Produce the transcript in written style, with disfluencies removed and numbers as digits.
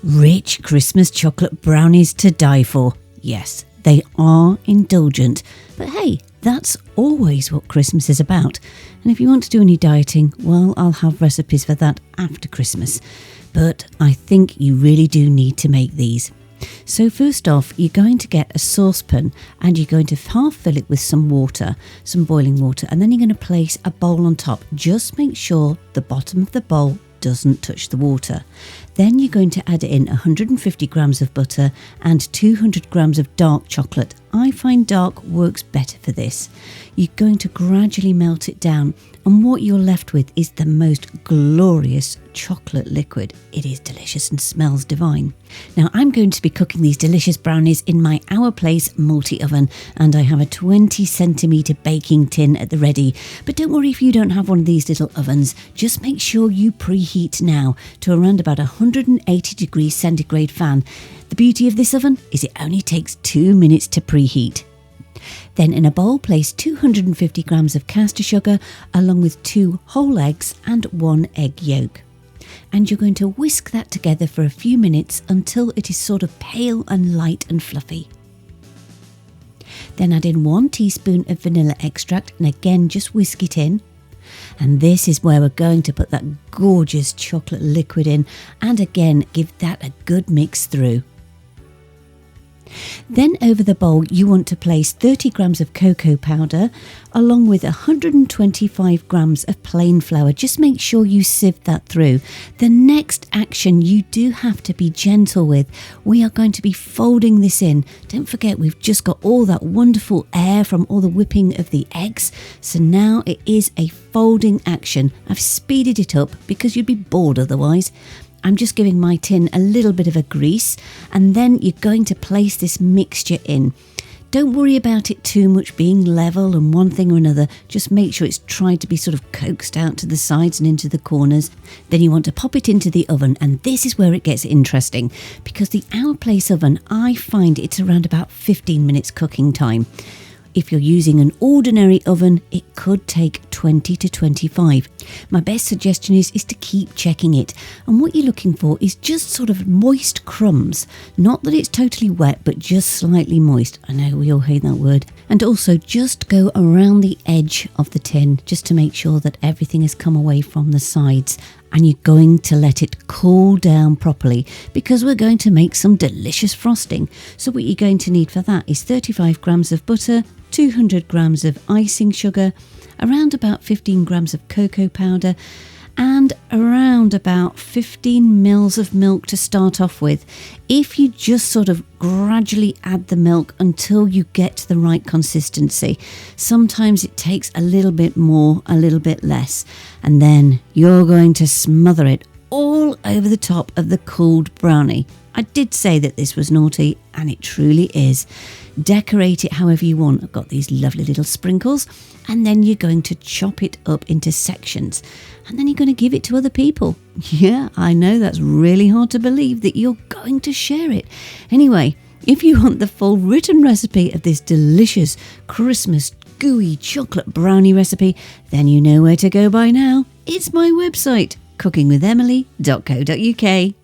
Rich Christmas chocolate brownies to die for. Yes, they are indulgent, but hey, that's always what Christmas is about. And if you want to do any dieting, well, I'll have recipes for that after Christmas. But I think you really do need to make these. So first off, you're going to get a saucepan and you're going to half fill it with some water, some boiling water, and then you're going to place a bowl on top. Just make sure the bottom of the bowl doesn't touch the water. Then you're going to add in 150 grams of butter and 200 grams of dark chocolate. I find dark works better for this. You're going to gradually melt it down, and what you're left with is the most glorious chocolate liquid. It is delicious and smells divine. Now I'm going to be cooking these delicious brownies in my Our Place multi-oven, and I have a 20 centimetre baking tin at the ready. But don't worry if you don't have one of these little ovens, just make sure you preheat now to around about 180 degrees centigrade fan. The beauty of this oven is it only takes 2 minutes to preheat. Then in a bowl, place 250 grams of caster sugar along with 2 whole eggs and 1 egg yolk. And you're going to whisk that together for a few minutes until it is sort of pale and light and fluffy. Then add in 1 teaspoon of vanilla extract and again just whisk it in. And this is where we're going to put that gorgeous chocolate liquid in, and again give that a good mix through. Then over the bowl you want to place 30 grams of cocoa powder along with 125 grams of plain flour. Just make sure you sieve that through. The next action you do have to be gentle with. We are going to be folding this in. Don't forget we've just got all that wonderful air from all the whipping of the eggs. So now it is a folding action. I've speeded it up because you'd be bored otherwise. I'm just giving my tin a little bit of a grease, and then you're going to place this mixture in. Don't worry about it too much being level and one thing or another. Just make sure it's tried to be sort of coaxed out to the sides and into the corners. Then you want to pop it into the oven, and this is where it gets interesting because the Our Place oven, I find it's around about 15 minutes cooking time. If you're using an ordinary oven, it could take 20 to 25. My best suggestion is to keep checking it. And what you're looking for is just sort of moist crumbs. Not that it's totally wet, but just slightly moist. I know we all hate that word. And also just go around the edge of the tin just to make sure that everything has come away from the sides. And you're going to let it cool down properly because we're going to make some delicious frosting. So what you're going to need for that is 35 grams of butter, 200 grams of icing sugar, around about 15 grams of cocoa powder, and around about 15 mils of milk to start off with. If you just sort of gradually add the milk until you get to the right consistency. Sometimes it takes a little bit more, a little bit less, and then you're going to smother it all over the top of the cooled brownie. I did say that this was naughty, and it truly is. Decorate it however you want. I've got these lovely little sprinkles, and then you're going to chop it up into sections, and then you're going to give it to other people. Yeah, I know that's really hard to believe that you're going to share it. Anyway, if you want the full written recipe of this delicious Christmas gooey chocolate brownie recipe, then you know where to go by now. It's my website, cookingwithemily.co.uk.